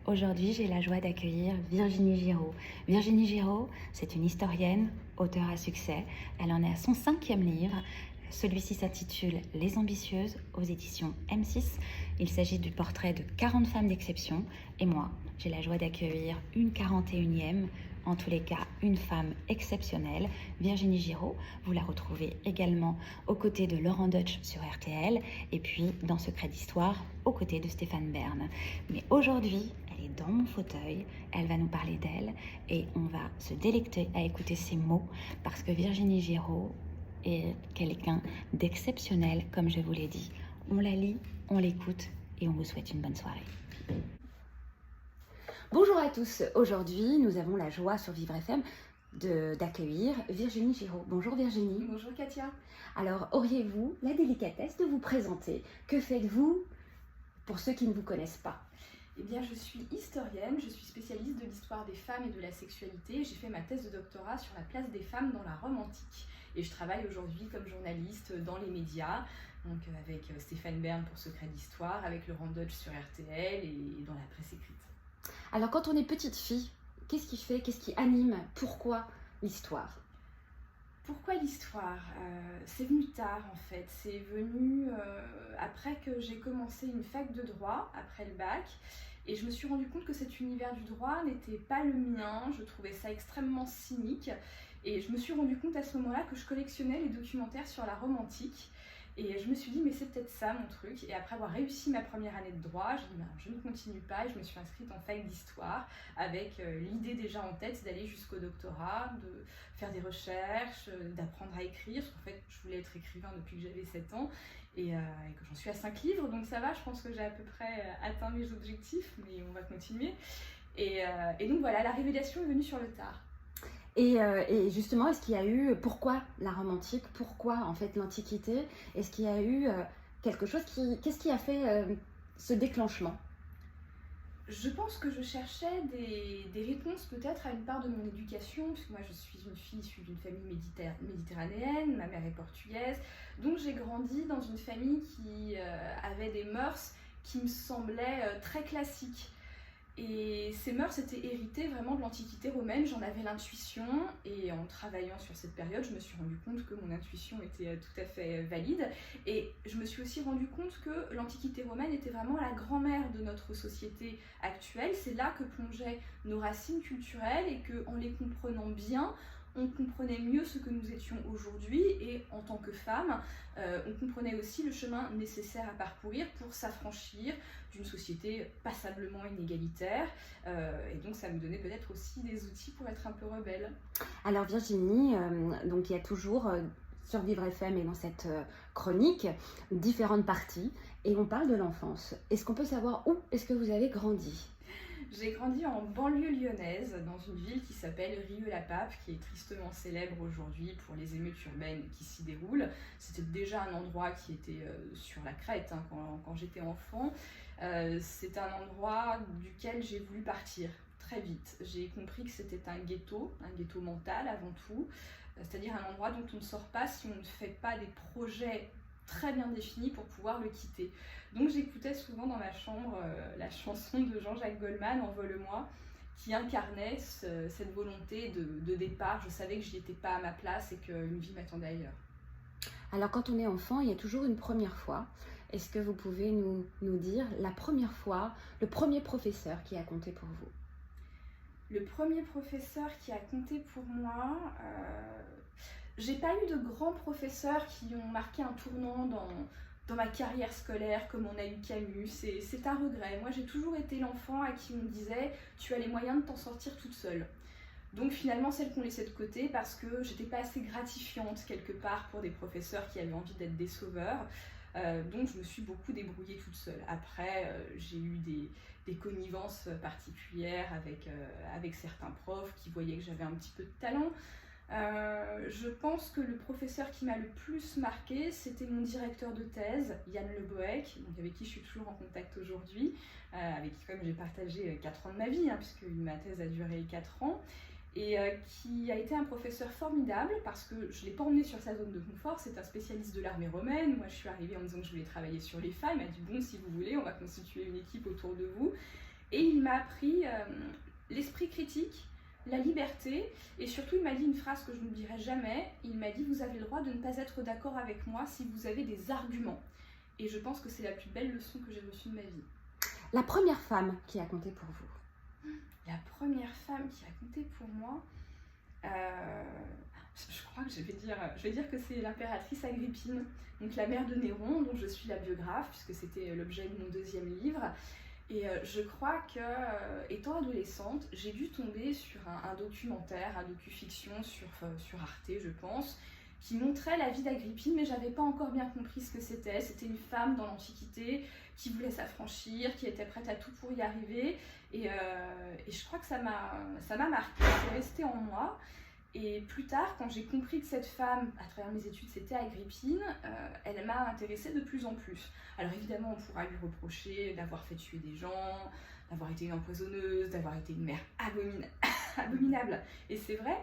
Aujourd'hui, j'ai la joie d'accueillir Virginie Giraud. Virginie Giraud, c'est une historienne, auteure à succès. Elle en est à son 5e livre. Celui-ci s'intitule Les Ambitieuses aux éditions M6. Il s'agit du portrait de 40 femmes d'exception. Et moi, j'ai la joie d'accueillir une 41e, en tous les cas une femme exceptionnelle, Virginie Giraud. Vous la retrouvez également aux côtés de Laurent Deutsch sur RTL et puis dans Secret d'Histoire aux côtés de Stéphane Bern. Mais aujourd'hui, elle est dans mon fauteuil, elle va nous parler d'elle et on va se délecter à écouter ses mots parce que Virginie Giraud est quelqu'un d'exceptionnel, comme je vous l'ai dit. On la lit, on l'écoute et on vous souhaite une bonne soirée. Bonjour à tous, aujourd'hui nous avons la joie sur Vivre FM d'accueillir Virginie Giraud. Bonjour Virginie. Bonjour Katia. Alors auriez-vous la délicatesse de vous présenter? Que faites-vous pour ceux qui ne vous connaissent pas? Eh bien, je suis historienne, je suis spécialiste de l'histoire des femmes et de la sexualité. J'ai fait ma thèse de doctorat sur la place des femmes dans la Rome antique. Et je travaille aujourd'hui comme journaliste dans les médias, donc avec Stéphane Bern pour Secret d'Histoire, avec Laurent Deutsch sur RTL et dans la presse écrite. Alors quand on est petite fille, qu'est-ce qui fait, qu'est-ce qui anime, pourquoi l'histoire? Pourquoi l'histoire? C'est venu tard en fait, c'est venu après que j'ai commencé une fac de droit, après le bac, et je me suis rendu compte que cet univers du droit n'était pas le mien, je trouvais ça extrêmement cynique, et je me suis rendu compte à ce moment-là que je collectionnais les documentaires sur la Rome antique, et je me suis dit mais c'est peut-être ça mon truc, et après avoir réussi ma première année de droit, j'ai dit ben, je ne continue pas, et je me suis inscrite en fac d'histoire, avec l'idée déjà en tête d'aller jusqu'au doctorat, de faire des recherches, d'apprendre à écrire, parce qu'en fait je voulais être écrivain depuis que j'avais 7 ans, et que j'en suis à 5 livres, donc ça va, je pense que j'ai à peu près atteint mes objectifs, mais on va continuer. Et donc voilà, la révélation est venue sur le tard. Et justement, est-ce qu'il y a eu, pourquoi la Rome antique, pourquoi en fait l'Antiquité? Est-ce qu'il y a eu quelque chose qu'est-ce qui a fait ce déclenchement? Je pense que je cherchais des réponses peut-être à une part de mon éducation, puisque moi je suis une fille issue d'une famille méditerranéenne, ma mère est portugaise, donc j'ai grandi dans une famille qui avait des mœurs qui me semblaient très classiques. Et ces mœurs étaient héritées vraiment de l'Antiquité romaine, j'en avais l'intuition, et en travaillant sur cette période, je me suis rendu compte que mon intuition était tout à fait valide, et je me suis aussi rendu compte que l'Antiquité romaine était vraiment la grand-mère de notre société actuelle. C'est là que plongeaient nos racines culturelles, et qu'en les comprenant bien, on comprenait mieux ce que nous étions aujourd'hui, et en tant que femme, on comprenait aussi le chemin nécessaire à parcourir pour s'affranchir d'une société passablement inégalitaire, et donc ça me donnait peut-être aussi des outils pour être un peu rebelle. Alors Virginie, donc il y a toujours sur Vivre FM et dans cette chronique différentes parties, et on parle de l'enfance. Est-ce qu'on peut savoir où est-ce que vous avez grandi? J'ai grandi en banlieue lyonnaise, dans une ville qui s'appelle Rieux-la-Pape, qui est tristement célèbre aujourd'hui pour les émeutes urbaines qui s'y déroulent. C'était déjà un endroit qui était sur la crête hein, quand j'étais enfant. C'est un endroit duquel j'ai voulu partir très vite. J'ai compris que c'était un ghetto mental avant tout, c'est-à-dire un endroit dont on ne sort pas si on ne fait pas des projets très bien définis pour pouvoir le quitter. Donc j'écoutais souvent dans ma chambre la chanson de Jean-Jacques Goldman, Envole-moi, qui incarnait cette volonté de départ. Je savais que je n'y étais pas à ma place et qu'une vie m'attendait ailleurs. Alors quand on est enfant, il y a toujours une première fois. Est-ce que vous pouvez nous dire la première fois, le premier professeur qui a compté pour vous? Le premier professeur qui a compté pour moi, j'ai pas eu de grands professeurs qui ont marqué un tournant dans ma carrière scolaire comme on a eu Camus, c'est un regret. Moi j'ai toujours été l'enfant à qui on disait tu as les moyens de t'en sortir toute seule. Donc finalement celle qu'on laissait de côté parce que j'étais pas assez gratifiante quelque part pour des professeurs qui avaient envie d'être des sauveurs. Donc je me suis beaucoup débrouillée toute seule. Après j'ai eu des connivences particulières avec certains profs qui voyaient que j'avais un petit peu de talent. Je pense que le professeur qui m'a le plus marqué, c'était mon directeur de thèse, Yann Le Bohec, donc avec qui je suis toujours en contact aujourd'hui, avec qui comme j'ai partagé 4 ans de ma vie, hein, puisque ma thèse a duré 4 ans, et qui a été un professeur formidable parce que je ne l'ai pas emmené sur sa zone de confort. C'est un spécialiste de l'armée romaine. Moi je suis arrivée en disant que je voulais travailler sur les femmes, il m'a dit bon si vous voulez on va constituer une équipe autour de vous. Et il m'a appris l'esprit critique, la liberté, et surtout il m'a dit une phrase que je n'oublierai jamais. Il m'a dit: vous avez le droit de ne pas être d'accord avec moi si vous avez des arguments. Et je pense que c'est la plus belle leçon que j'ai reçue de ma vie. La première femme qui a compté pour vous? La première femme qui a compté pour moi, je crois que je vais dire que c'est l'impératrice Agrippine, donc la mère de Néron, dont je suis la biographe, puisque c'était l'objet de mon deuxième livre. Et je crois que, étant adolescente, j'ai dû tomber sur un documentaire, un docu-fiction sur Arte, je pense, qui montrait la vie d'Agrippine, mais j'avais pas encore bien compris ce que c'était. C'était une femme dans l'Antiquité qui voulait s'affranchir, qui était prête à tout pour y arriver. Et je crois que ça m'a marqué, c'est resté en moi. Et plus tard, quand j'ai compris que cette femme, à travers mes études, c'était Agrippine, elle m'a intéressée de plus en plus. Alors évidemment, on pourra lui reprocher d'avoir fait tuer des gens, d'avoir été une empoisonneuse, d'avoir été une mère abominable. Et c'est vrai.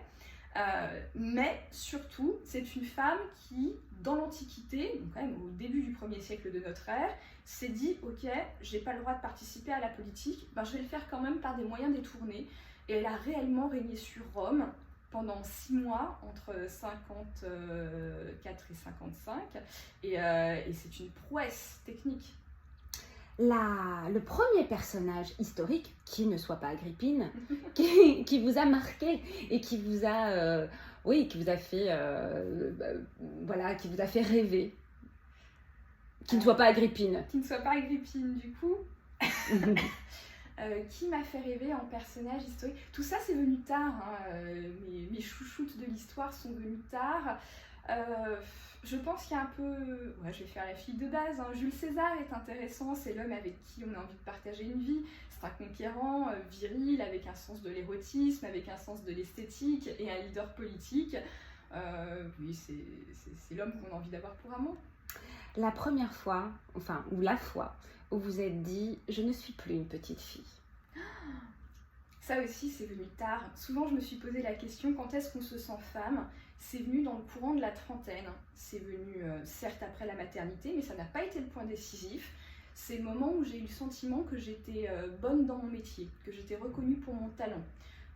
Mais surtout, c'est une femme qui, dans l'Antiquité, donc quand même au début du 1er siècle de notre ère, s'est dit: ok, j'ai pas le droit de participer à la politique, ben, je vais le faire quand même par des moyens détournés. Et elle a réellement régné sur Rome pendant 6 mois, entre 54 et 55, et c'est une prouesse technique. Le premier personnage historique, qui ne soit pas Agrippine, qui vous a marqué et qui vous a, qui vous a fait rêver, qui ne soit pas Agrippine. Qui ne soit pas Agrippine, du coup. Qui m'a fait rêver en personnage historique. Tout ça, c'est venu tard. Mes chouchoutes de l'histoire sont venus tard. Je pense qu'il y a un peu... Ouais, je vais faire la fille de base. Jules César est intéressant. C'est l'homme avec qui on a envie de partager une vie. C'est un conquérant viril, avec un sens de l'érotisme, avec un sens de l'esthétique et un leader politique. Oui, c'est l'homme qu'on a envie d'avoir pour amant. La première fois, ou la fois, où vous êtes dit: je ne suis plus une petite fille. Ça aussi, c'est venu tard. Souvent, je me suis posé la question: quand est-ce qu'on se sent femme? C'est venu dans le courant de la trentaine. C'est venu, certes, après la maternité, mais ça n'a pas été le point décisif. C'est le moment où j'ai eu le sentiment que j'étais bonne dans mon métier, que j'étais reconnue pour mon talent.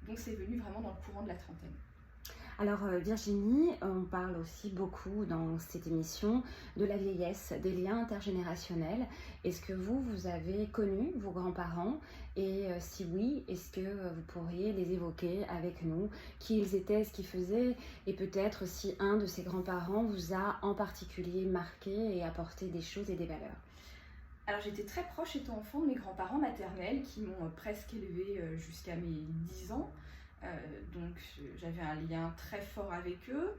Donc, c'est venu vraiment dans le courant de la trentaine. Alors Virginie, on parle aussi beaucoup dans cette émission de la vieillesse, des liens intergénérationnels. Est-ce que vous avez connu vos grands-parents? Et si oui, est-ce que vous pourriez les évoquer avec nous? Qui ils étaient, ce qu'ils faisaient? Et peut-être si un de ces grands-parents vous a en particulier marqué et apporté des choses et des valeurs. Alors j'étais très proche étant enfant de mes grands-parents maternels qui m'ont presque élevée jusqu'à mes 10 ans. Donc j'avais un lien très fort avec eux.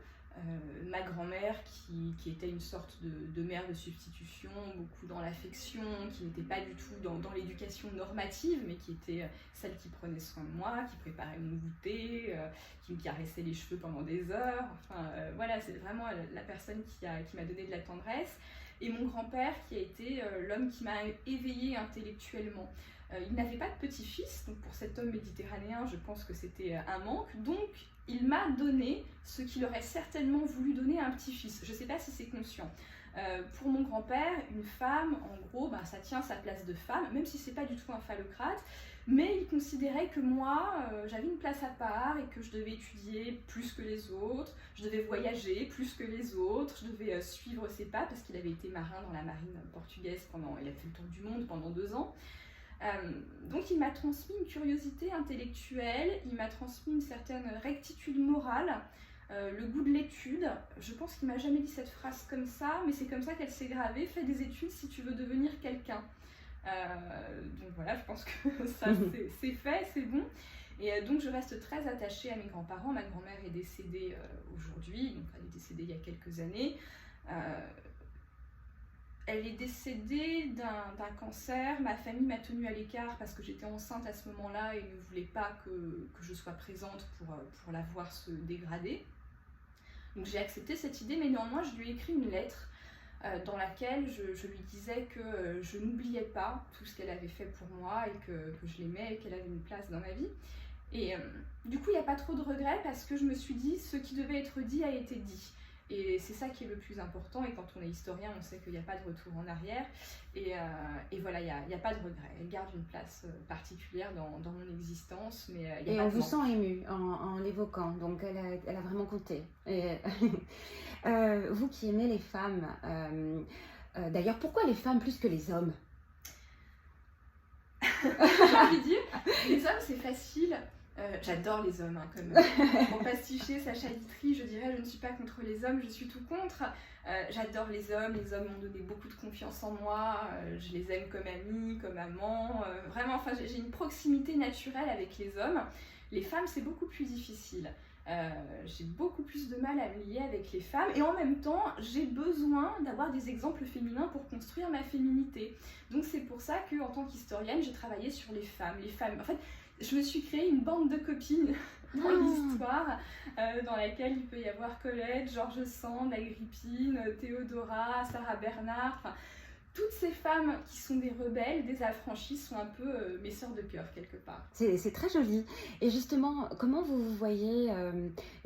Ma grand-mère qui était une sorte de mère de substitution, beaucoup dans l'affection, qui n'était pas du tout dans l'éducation normative, mais qui était celle qui prenait soin de moi, qui préparait mon goûter, qui me caressait les cheveux pendant des heures. Enfin voilà, c'est vraiment la personne qui m'a donné de la tendresse. Et mon grand-père qui a été l'homme qui m'a éveillée intellectuellement. Il n'avait pas de petit-fils, donc pour cet homme méditerranéen, je pense que c'était un manque. Donc, il m'a donné ce qu'il aurait certainement voulu donner à un petit-fils. Je ne sais pas si c'est conscient. Pour mon grand-père, une femme, en gros, ça tient sa place de femme, même si ce n'est pas du tout un phallocrate. Mais il considérait que moi, j'avais une place à part et que je devais étudier plus que les autres, je devais voyager plus que les autres, je devais suivre ses pas parce qu'il avait été marin dans la marine portugaise il a fait le tour du monde pendant 2 ans. Donc il m'a transmis une curiosité intellectuelle, il m'a transmis une certaine rectitude morale, le goût de l'étude. Je pense qu'il m'a jamais dit cette phrase comme ça, mais c'est comme ça qu'elle s'est gravée: fais des études si tu veux devenir quelqu'un. Donc voilà, je pense que ça c'est fait, c'est bon. Et donc je reste très attachée à mes grands-parents. Ma grand-mère est décédée aujourd'hui, donc elle est décédée il y a quelques années. Elle est décédée d'un cancer. Ma famille m'a tenue à l'écart parce que j'étais enceinte à ce moment-là et ne voulait pas que je sois présente pour la voir se dégrader. Donc j'ai accepté cette idée, mais néanmoins je lui ai écrit une lettre dans laquelle je lui disais que je n'oubliais pas tout ce qu'elle avait fait pour moi et que je l'aimais et qu'elle avait une place dans ma vie. Et du coup, il n'y a pas trop de regrets parce que je me suis dit, ce qui devait être dit a été dit. Et c'est ça qui est le plus important. Et quand on est historien, on sait qu'il n'y a pas de retour en arrière. Et voilà, il n'y a pas de regret. Elle garde une place particulière dans mon existence. Mais il y a et pas on de vous manque. sent ému en l'évoquant, donc elle a vraiment compté. Et, vous qui aimez les femmes, d'ailleurs, pourquoi les femmes plus que les hommes? J'ai envie de dire, les hommes c'est facile. J'adore les hommes, hein, comme pour pasticher Sacha Guitry, je dirais je ne suis pas contre les hommes, je suis tout contre. J'adore les hommes m'ont donné beaucoup de confiance en moi, je les aime comme amis, comme amants, vraiment, enfin j'ai une proximité naturelle avec les hommes. Les femmes c'est beaucoup plus difficile. J'ai beaucoup plus de mal à me lier avec les femmes et en même temps j'ai besoin d'avoir des exemples féminins pour construire ma féminité. Donc c'est pour ça qu'en tant qu'historienne j'ai travaillé sur les femmes. En fait, je me suis créé une bande de copines dans l'histoire dans laquelle il peut y avoir Colette, George Sand, Agrippine, Théodora, Sarah Bernard, enfin toutes ces femmes qui sont des rebelles, des affranchies, sont un peu mes sœurs de cœur quelque part. C'est très joli. Et justement, comment vous vous voyez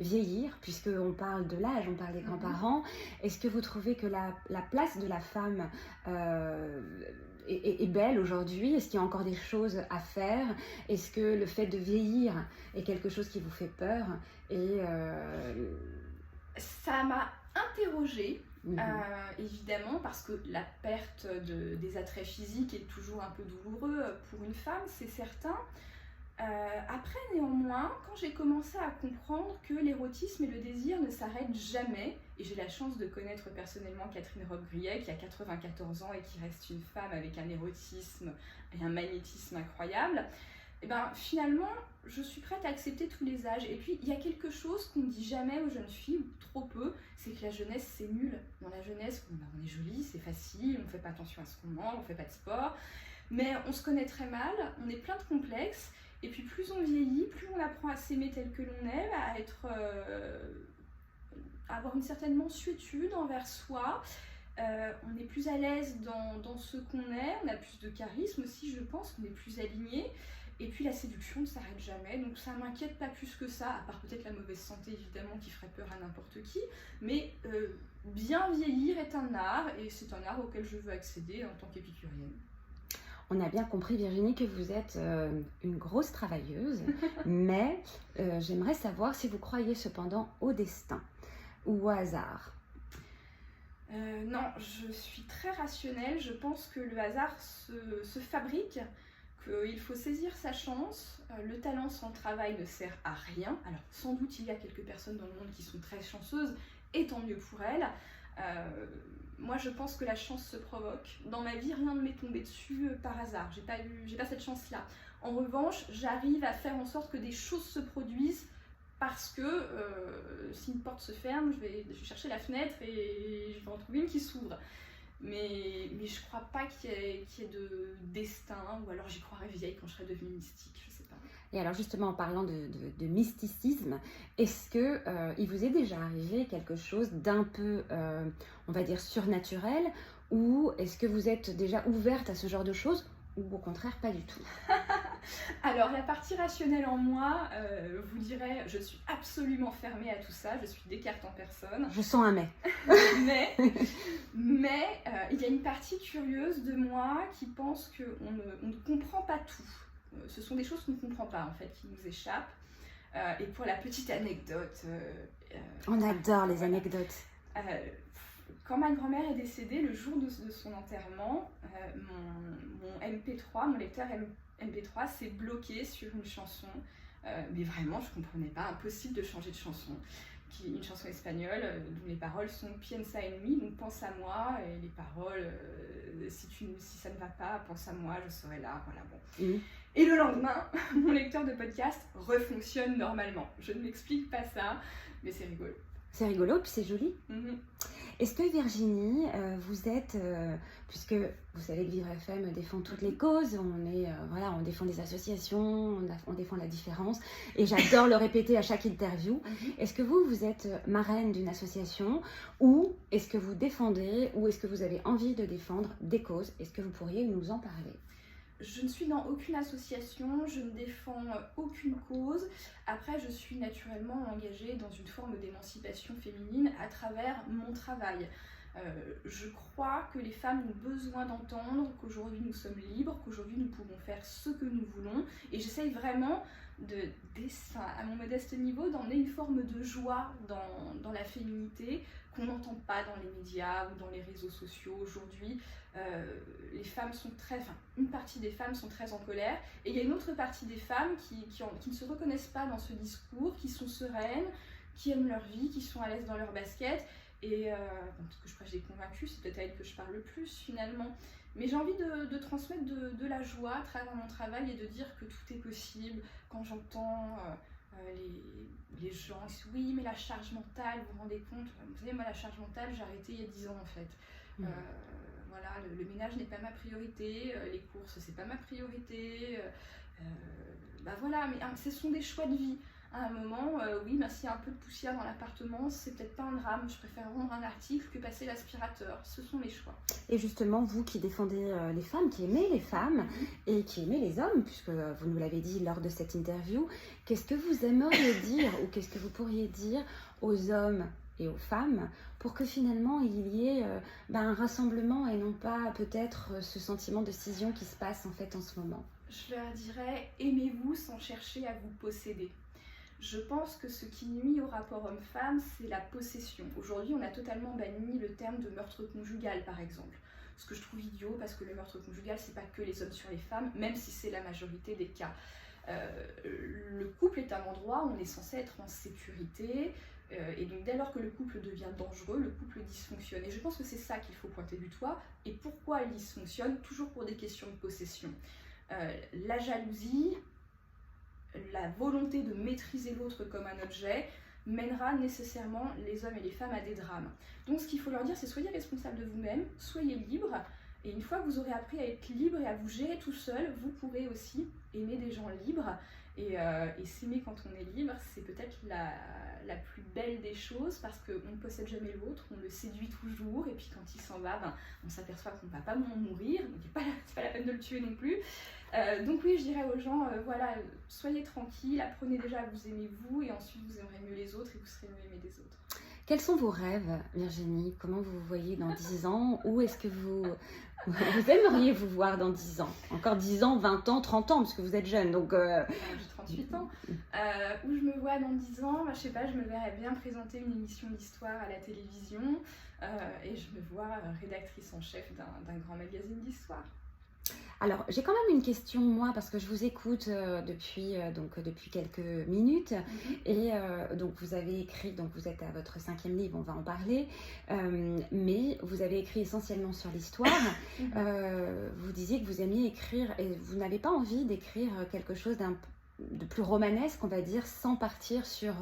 vieillir, puisqu'on parle de l'âge, on parle des grands-parents, est-ce que vous trouvez que la place de la femme est belle aujourd'hui? Est-ce qu'il y a encore des choses à faire? Est-ce que le fait de vieillir est quelque chose qui vous fait peur? Et ça m'a interrogée. Évidemment, parce que la perte des attraits physiques est toujours un peu douloureux pour une femme, c'est certain. Après, néanmoins, quand j'ai commencé à comprendre que l'érotisme et le désir ne s'arrêtent jamais, et j'ai la chance de connaître personnellement Catherine Robbe-Grillet qui a 94 ans et qui reste une femme avec un érotisme et un magnétisme incroyable, et ben finalement, je suis prête à accepter tous les âges. Et puis, il y a quelque chose qu'on ne dit jamais aux jeunes filles, ou trop peu, c'est que la jeunesse, c'est nul. Dans la jeunesse, on est jolie, c'est facile, on ne fait pas attention à ce qu'on mange, on ne fait pas de sport, mais on se connaît très mal, on est plein de complexes, et puis plus on vieillit, plus on apprend à s'aimer tel que l'on est, à avoir une certaine mansuétude envers soi. On est plus à l'aise dans ce qu'on est, on a plus de charisme aussi, je pense, on est plus aligné. Et puis la séduction ne s'arrête jamais, donc ça ne m'inquiète pas plus que ça, à part peut-être la mauvaise santé évidemment qui ferait peur à n'importe qui. Mais bien vieillir est un art, et c'est un art auquel je veux accéder en tant qu'épicurienne. On a bien compris, Virginie, que vous êtes une grosse travailleuse, mais j'aimerais savoir si vous croyez cependant au destin ou au hasard. Non, je suis très rationnelle, je pense que le hasard se fabrique, qu'il faut saisir sa chance, le talent sans travail ne sert à rien. Alors sans doute il y a quelques personnes dans le monde qui sont très chanceuses, et tant mieux pour elles. Moi je pense que la chance se provoque. Dans ma vie, rien ne m'est tombé dessus par hasard, j'ai pas cette chance-là. En revanche, j'arrive à faire en sorte que des choses se produisent parce que si une porte se ferme, je vais chercher la fenêtre et je vais en trouver une qui s'ouvre. Mais je crois pas qu'il y ait de destin, ou alors j'y croirais vieille quand je serais devenue mystique, je sais pas. Et alors justement, en parlant de mysticisme, est-ce que il vous est déjà arrivé quelque chose d'un peu, on va dire, surnaturel, ou est-ce que vous êtes déjà ouverte à ce genre de choses, ou au contraire pas du tout? Alors la partie rationnelle en moi vous dirait, je suis absolument fermée à tout ça, je suis Descartes en personne. Je sens un mais. mais il y a une partie curieuse de moi qui pense qu'on ne comprend pas tout. Ce sont des choses qu'on ne comprend pas en fait, qui nous échappent. Et pour la petite anecdote... on adore les anecdotes. Quand ma grand-mère est décédée, le jour de son enterrement, mon MP3, mon lecteur MP3 s'est bloqué sur une chanson, mais vraiment je ne comprenais pas, impossible de changer de chanson, une chanson espagnole dont les paroles sont Piensa en mí, donc pense à moi, et les paroles si ça ne va pas, pense à moi, je serai là, voilà bon. Et le lendemain, mon lecteur de podcast refonctionne normalement. Je ne m'explique pas ça, mais c'est rigolo. C'est rigolo, puis c'est joli. Est-ce que Virginie, vous êtes, puisque vous savez que Vivre FM défend toutes les causes, on défend des associations, on défend la différence, et j'adore le répéter à chaque interview. Est-ce que vous êtes marraine d'une association, ou est-ce que vous défendez, ou est-ce que vous avez envie de défendre des causes? Est-ce que vous pourriez nous en parler? je ne suis dans aucune association, je ne défends aucune cause. Après, je suis naturellement engagée dans une forme d'émancipation féminine à travers mon travail. Je crois que les femmes ont besoin d'entendre qu'aujourd'hui nous sommes libres, qu'aujourd'hui nous pouvons faire ce que nous voulons. Et j'essaye vraiment, à mon modeste niveau, d'emmener une forme de joie dans la féminité qu'on n'entend pas dans les médias ou dans les réseaux sociaux aujourd'hui. Les femmes sont une partie des femmes sont très en colère, et il y a une autre partie des femmes qui ne se reconnaissent pas dans ce discours, qui sont sereines, qui aiment leur vie, qui sont à l'aise dans leur basket. Et parce que je prêche des convaincus, c'est peut-être à elle que je parle le plus finalement. Mais j'ai envie de transmettre de la joie à travers mon travail et de dire que tout est possible. Quand j'entends les gens qui disent oui, mais la charge mentale, vous vous rendez compte? Vous savez, moi, la charge mentale, j'ai arrêté il y a 10 ans en fait. Voilà, le ménage n'est pas ma priorité, les courses, c'est pas ma priorité. Voilà, mais ce sont des choix de vie. À un moment, oui, s'il y a un peu de poussière dans l'appartement, c'est peut-être pas un drame. Je préfère vendre un article que passer l'aspirateur. Ce sont mes choix. Et justement, vous qui défendez les femmes, qui aimez les femmes et qui aimez les hommes, puisque vous nous l'avez dit lors de cette interview, qu'est-ce que vous aimeriez dire ou qu'est-ce que vous pourriez dire aux hommes et aux femmes pour que finalement il y ait un rassemblement et non pas peut-être ce sentiment de scission qui se passe en fait en ce moment? Je leur dirais, aimez-vous sans chercher à vous posséder. Je pense que ce qui nuit au rapport homme-femme, c'est la possession. Aujourd'hui, on a totalement banni le terme de meurtre conjugal, par exemple. Ce que je trouve idiot, parce que le meurtre conjugal, c'est pas que les hommes sur les femmes, même si c'est la majorité des cas. Le couple est un endroit où on est censé être en sécurité, et donc dès lors que le couple devient dangereux, le couple dysfonctionne. Et je pense que c'est ça qu'il faut pointer du doigt. Et pourquoi il dysfonctionne? Toujours pour des questions de possession. La jalousie, la volonté de maîtriser l'autre comme un objet mènera nécessairement les hommes et les femmes à des drames. Donc ce qu'il faut leur dire, c'est soyez responsables de vous-même, soyez libres, et une fois que vous aurez appris à être libre et à vous gérer tout seul, vous pourrez aussi aimer des gens libres. Et s'aimer quand on est libre, c'est peut-être la plus belle des choses, parce qu'on ne possède jamais l'autre, on le séduit toujours, et puis quand il s'en va, on s'aperçoit qu'on ne va pas mourir, donc c'est pas la peine de le tuer non plus. Donc oui, je dirais aux gens, soyez tranquilles, apprenez déjà à vous aimer vous, et ensuite vous aimerez mieux les autres et vous serez mieux aimés des autres. Quels sont vos rêves, Virginie? Comment vous vous voyez dans 10 ans? Où est-ce que vous aimeriez vous voir dans 10 ans? Encore 10 ans, 20 ans, 30 ans, parce que vous êtes jeune, donc... J'ai 38 ans. Où je me vois dans 10 ans, je sais pas, je me verrais bien présenter une émission d'histoire à la télévision, et je me vois rédactrice en chef d'un grand magazine d'histoire. Alors, j'ai quand même une question, moi, parce que je vous écoute depuis quelques minutes. Et donc, vous avez écrit, donc vous êtes à votre 5e livre, on va en parler, mais vous avez écrit essentiellement sur l'histoire. Vous disiez que vous aimiez écrire, et vous n'avez pas envie d'écrire quelque chose de plus romanesque, on va dire, sans partir sur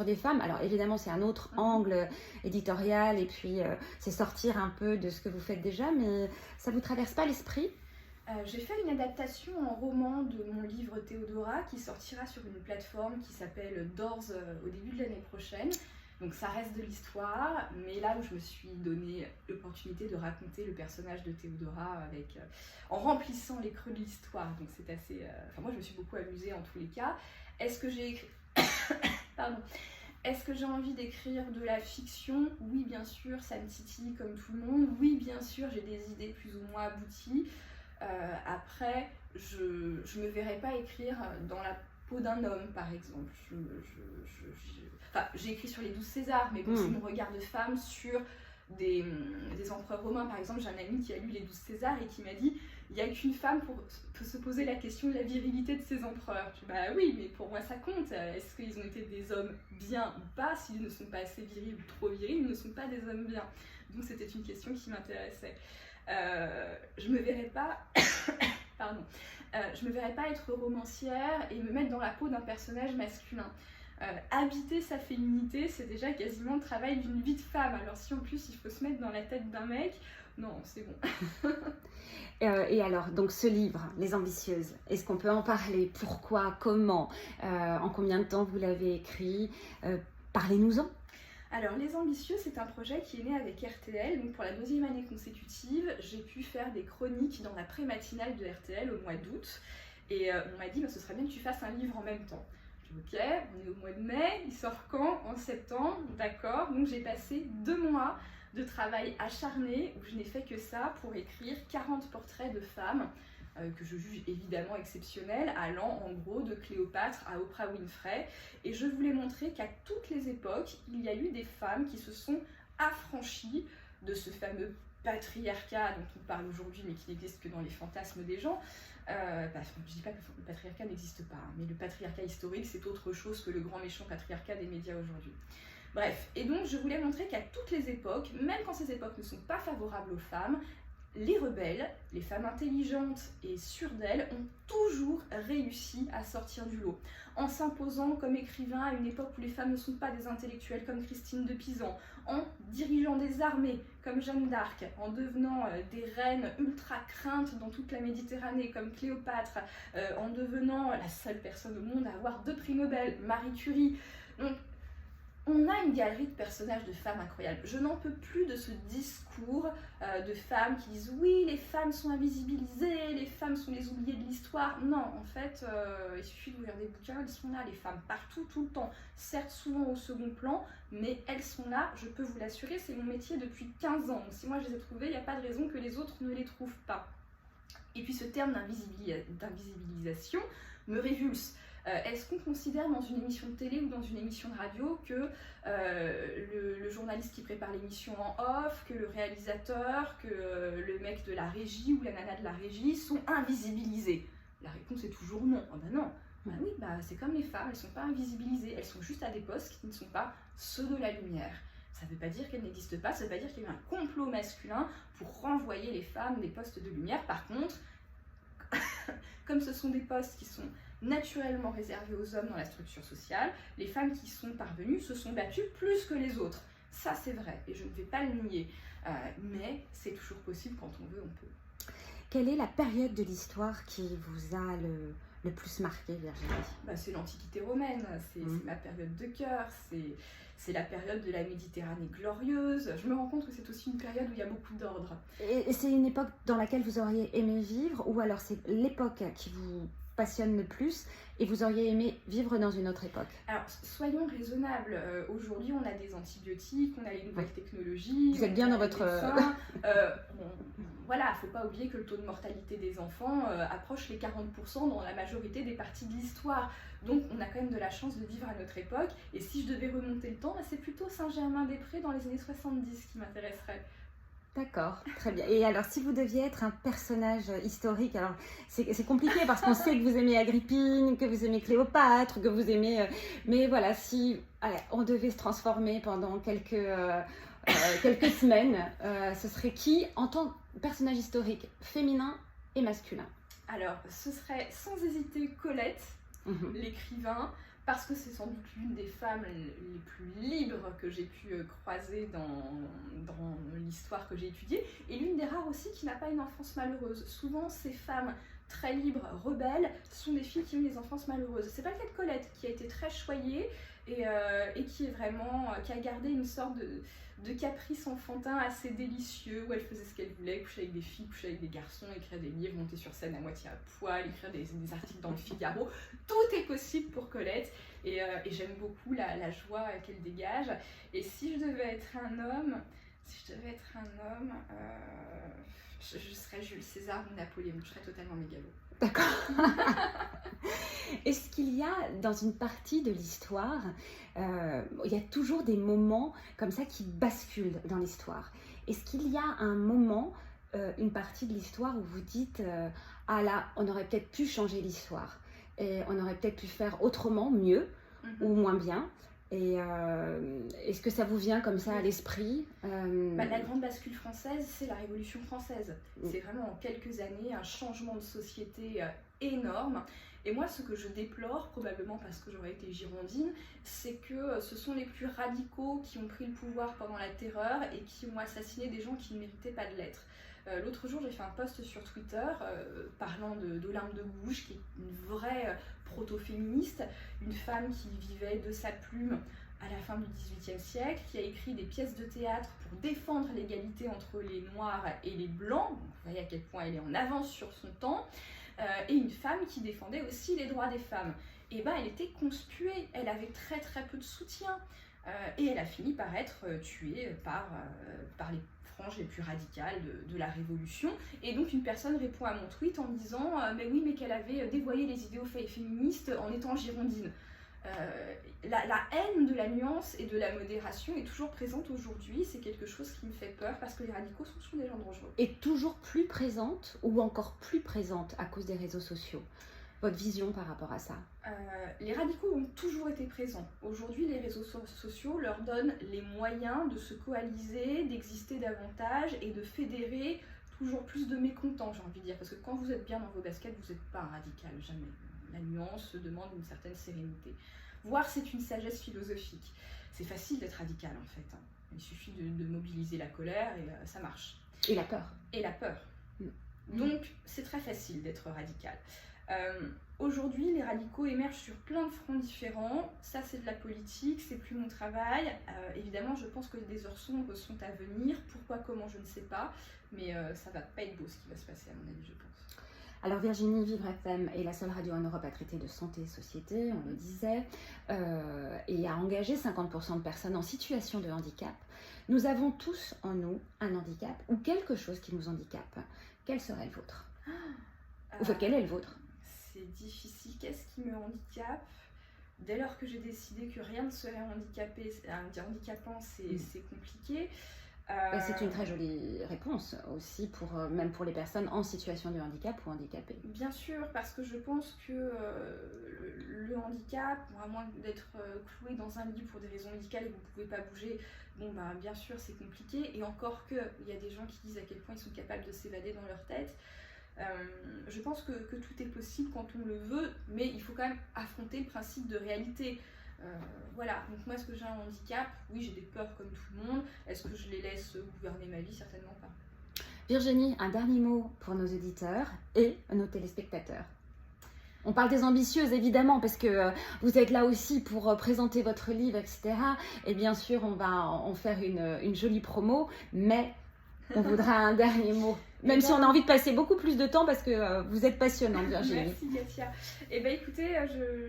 des femmes. Alors évidemment, c'est un autre angle éditorial, et puis c'est sortir un peu de ce que vous faites déjà, mais ça ne vous traverse pas l'esprit? J'ai fait une adaptation en roman de mon livre Théodora qui sortira sur une plateforme qui s'appelle Doors au début de l'année prochaine. Donc ça reste de l'histoire, mais là où je me suis donné l'opportunité de raconter le personnage de Théodora en remplissant les creux de l'histoire. Donc c'est assez... moi je me suis beaucoup amusée en tous les cas. Est-ce que j'ai écrit... Pardon. Est-ce que j'ai envie d'écrire de la fiction? Oui, bien sûr, ça me titille comme tout le monde. Oui, bien sûr, j'ai des idées plus ou moins abouties. Après, je me verrais pas écrire dans la peau d'un homme, par exemple. J'ai écrit sur les 12 Césars, mais bon, c'est mon regard de femme sur des empereurs romains. Par exemple, j'ai un ami qui a lu les 12 Césars et qui m'a dit il n'y a qu'une femme pour se poser la question de la virilité de ces empereurs. Je dis, bah oui, mais pour moi ça compte. Est-ce qu'ils ont été des hommes bien ou pas? S'ils ne sont pas assez virils ou trop virils, ils ne sont pas des hommes bien. Donc c'était une question qui m'intéressait. Je me verrais pas je me verrais pas être romancière et me mettre dans la peau d'un personnage masculin. Habiter sa féminité, c'est déjà quasiment le travail d'une vie de femme. Alors si en plus il faut se mettre dans la tête d'un mec, non, c'est bon. Et alors, donc ce livre, Les Ambitieuses, est-ce qu'on peut en parler? Pourquoi? Comment? En combien de temps vous l'avez écrit? Parlez-nous-en. Alors, Les Ambitieux, c'est un projet qui est né avec RTL. Donc, pour la 2e année consécutive, j'ai pu faire des chroniques dans la pré-matinale de RTL au mois d'août. Et on m'a dit, bah, ce serait bien que tu fasses un livre en même temps. J'ai dit, ok, on est au mois de mai, il sort quand? En septembre, d'accord. Donc, j'ai passé 2 mois de travail acharné où je n'ai fait que ça pour écrire 40 portraits de femmes que je juge évidemment exceptionnelles, allant en gros de Cléopâtre à Oprah Winfrey. Et je voulais montrer qu'à toutes les époques, il y a eu des femmes qui se sont affranchies de ce fameux patriarcat dont on parle aujourd'hui mais qui n'existe que dans les fantasmes des gens. Je ne dis pas que le patriarcat n'existe pas, hein, mais le patriarcat historique c'est autre chose que le grand méchant patriarcat des médias aujourd'hui. Bref, et donc je voulais montrer qu'à toutes les époques, même quand ces époques ne sont pas favorables aux femmes, les rebelles, les femmes intelligentes et sûres d'elles, ont toujours réussi à sortir du lot. En s'imposant comme écrivain à une époque où les femmes ne sont pas des intellectuelles comme Christine de Pisan, en dirigeant des armées comme Jeanne d'Arc, en devenant des reines ultra craintes dans toute la Méditerranée comme Cléopâtre, en devenant la seule personne au monde à avoir 2 prix Nobel, Marie Curie. Donc, on a une galerie de personnages de femmes incroyables. Je n'en peux plus de ce discours de femmes qui disent oui, les femmes sont invisibilisées, les femmes sont les oubliées de l'histoire. Non, en fait, il suffit d'ouvrir des bouquins, elles sont là, les femmes partout, tout le temps. Certes, souvent au second plan, mais elles sont là, je peux vous l'assurer, c'est mon métier depuis 15 ans. Donc, si moi je les ai trouvées, il n'y a pas de raison que les autres ne les trouvent pas. Et puis ce terme d'invisibilisation me révulse. Est-ce qu'on considère dans une émission de télé ou dans une émission de radio que le journaliste qui prépare l'émission en off, que le réalisateur, que le mec de la régie ou la nana de la régie sont invisibilisés? La réponse est toujours non. Oh ben non. Ben oui, c'est comme les femmes, elles ne sont pas invisibilisées, elles sont juste à des postes qui ne sont pas ceux de la lumière. Ça ne veut pas dire qu'elles n'existent pas, ça ne veut pas dire qu'il y a eu un complot masculin pour renvoyer les femmes des postes de lumière. Par contre, comme ce sont des postes qui sont naturellement réservés aux hommes dans la structure sociale, les femmes qui sont parvenues se sont battues plus que les autres. Ça c'est vrai, et je ne vais pas le nier, mais c'est toujours possible quand on veut, on peut. Quelle est la période de l'histoire qui vous a le plus marqué, Virginie? C'est l'Antiquité romaine, c'est ma période de cœur, c'est la période de la Méditerranée glorieuse. Je me rends compte que c'est aussi une période où il y a beaucoup d'ordre. Et c'est une époque dans laquelle vous auriez aimé vivre, ou alors c'est l'époque qui vous passionne le plus et vous auriez aimé vivre dans une autre époque? Alors, soyons raisonnables. Aujourd'hui, on a des antibiotiques, on a les nouvelles technologies. Vous êtes bien dans votre... Voilà, il ne faut pas oublier que le taux de mortalité des enfants approche les 40% dans la majorité des parties de l'histoire. Donc, on a quand même de la chance de vivre à notre époque. Et si je devais remonter le temps, c'est plutôt Saint-Germain-des-Prés dans les années 70 qui m'intéresserait. D'accord, très bien. Et alors, si vous deviez être un personnage historique, alors c'est compliqué parce qu'on sait que vous aimez Agrippine, que vous aimez Cléopâtre, que vous aimez... mais voilà, si on devait se transformer pendant quelques semaines, ce serait qui en tant que personnage historique, féminin et masculin? Alors, ce serait sans hésiter Colette, l'écrivain, parce que c'est sans doute l'une des femmes les plus libres que j'ai pu croiser dans l'histoire que j'ai étudiée, et l'une des rares aussi qui n'a pas une enfance malheureuse. Souvent, ces femmes très libres, rebelles, sont des filles qui ont eu des enfances malheureuses. C'est pas le cas de Colette, qui a été très choyée et qui a gardé une sorte de caprice enfantin assez délicieux, où elle faisait ce qu'elle voulait, coucher avec des filles, coucher avec des garçons, écrire des livres, monter sur scène à moitié à poil, écrire des articles dans le Figaro. Tout est possible pour Colette, et j'aime beaucoup la joie qu'elle dégage. Et si je devais être un homme, je serais Jules César ou Napoléon, je serais totalement mégalo. D'accord. Est-ce qu'il y a dans une partie de l'histoire, il y a toujours des moments comme ça qui basculent dans l'histoire. Est-ce qu'il y a un moment, une partie de l'histoire où vous dites ah là, on aurait peut-être pu changer l'histoire et on aurait peut-être pu faire autrement, mieux ou moins bien? Et est-ce que ça vous vient comme ça à l'esprit? La grande bascule française, c'est la Révolution française. C'est vraiment en quelques années un changement de société énorme. Et moi, ce que je déplore, probablement parce que j'aurais été girondine, c'est que ce sont les plus radicaux qui ont pris le pouvoir pendant la Terreur et qui ont assassiné des gens qui ne méritaient pas de l'être. L'autre jour, j'ai fait un post sur Twitter parlant d'Olympe de Gouges, qui est une vraie proto-féministe, une femme qui vivait de sa plume à la fin du XVIIIe siècle, qui a écrit des pièces de théâtre pour défendre l'égalité entre les Noirs et les Blancs. Donc, vous voyez à quel point elle est en avance sur son temps. Et une femme qui défendait aussi les droits des femmes. Et ben, elle était conspuée, elle avait très très peu de soutien. Et elle a fini par être tuée par les franges les plus radicales de la Révolution. Et donc une personne répond à mon tweet en disant mais oui, mais qu'elle avait dévoyé les idéaux féministes en étant girondine. La haine de la nuance et de la modération est toujours présente aujourd'hui. C'est quelque chose qui me fait peur parce que les radicaux sont des gens dangereux. Et toujours plus présente ou encore plus présente à cause des réseaux sociaux. Votre vision par rapport à ça? Les radicaux ont toujours été présents. Aujourd'hui, les réseaux sociaux leur donnent les moyens de se coaliser, d'exister davantage et de fédérer toujours plus de mécontents, j'ai envie de dire. Parce que quand vous êtes bien dans vos baskets, vous n'êtes pas un radical, jamais. La nuance demande une certaine sérénité. Voire c'est une sagesse philosophique. C'est facile d'être radical en fait. Il suffit de mobiliser la colère et ça marche. Et la peur. Et la peur. Donc c'est très facile d'être radical. Aujourd'hui, les radicaux émergent sur plein de fronts différents. Ça, c'est de la politique, c'est plus mon travail. Évidemment, je pense que des heures sombres sont à venir. Pourquoi, comment, je ne sais pas. Mais ça va pas être beau ce qui va se passer, à mon avis, je pense. Alors Virginie, Vivre FM est la seule radio en Europe à traiter de santé et société, on le disait, et à engager 50% de personnes en situation de handicap. Nous avons tous en nous un handicap ou quelque chose qui nous handicape. Quel serait le vôtre? Enfin, quel est le vôtre? C'est difficile. Qu'est-ce qui me handicape? Dès lors que j'ai décidé que rien ne serait handicapant, c'est compliqué. C'est une très jolie réponse aussi, même pour les personnes en situation de handicap ou handicapées. Bien sûr, parce que je pense que le handicap, à moins d'être cloué dans un lit pour des raisons médicales et que vous ne pouvez pas bouger, bon, bah, bien sûr c'est compliqué. Et encore que, il y a des gens qui disent à quel point ils sont capables de s'évader dans leur tête. Je pense que tout est possible quand on le veut, mais il faut quand même affronter le principe de réalité. Voilà, donc moi, est-ce que j'ai un handicap? Oui, j'ai des peurs comme tout le monde. Est-ce que je les laisse gouverner ma vie? Certainement pas. Virginie, un dernier mot pour nos auditeurs et nos téléspectateurs. On parle des ambitieuses, évidemment, parce que vous êtes là aussi pour présenter votre livre, etc. Et bien sûr, on va en faire une jolie promo, mais on voudra un dernier mot. Même si on a envie de passer beaucoup plus de temps parce que vous êtes passionnante, Virginie. Merci, Katia. Eh bien, écoutez,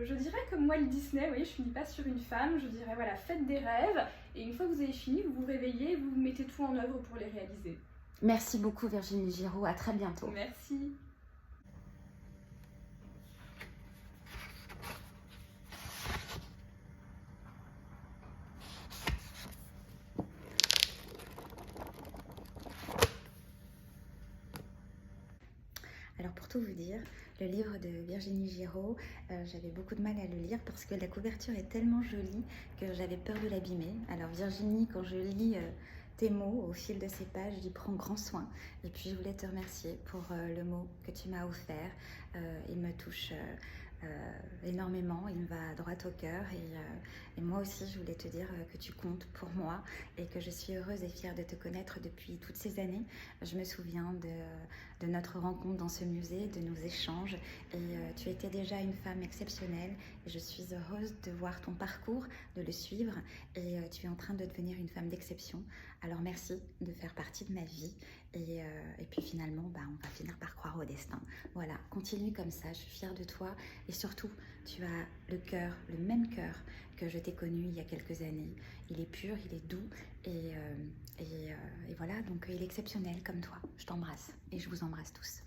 je dirais comme Walt Disney, vous voyez, je ne finis pas sur une femme, je dirais, voilà, faites des rêves, et une fois que vous avez fini, vous vous réveillez, vous mettez tout en œuvre pour les réaliser. Merci beaucoup, Virginie Giraud. À très bientôt. Merci. Alors pour tout vous dire, le livre de Virginie Giraud, j'avais beaucoup de mal à le lire parce que la couverture est tellement jolie que j'avais peur de l'abîmer. Alors Virginie, quand je lis tes mots au fil de ces pages, j'y prends grand soin. Et puis je voulais te remercier pour le mot que tu m'as offert. Il me touche énormément, il me va droit au cœur et moi aussi je voulais te dire que tu comptes pour moi et que je suis heureuse et fière de te connaître depuis toutes ces années. Je me souviens de notre rencontre dans ce musée, de nos échanges et tu étais déjà une femme exceptionnelle et je suis heureuse de voir ton parcours, de le suivre et tu es en train de devenir une femme d'exception. Alors merci de faire partie de ma vie et puis finalement on va finir par croire au destin. Voilà, continue comme ça, je suis fière de toi et surtout tu as le cœur, le même cœur que je t'ai connu il y a quelques années. Il est pur, il est doux et voilà, donc il est exceptionnel comme toi. Je t'embrasse et je vous embrasse tous.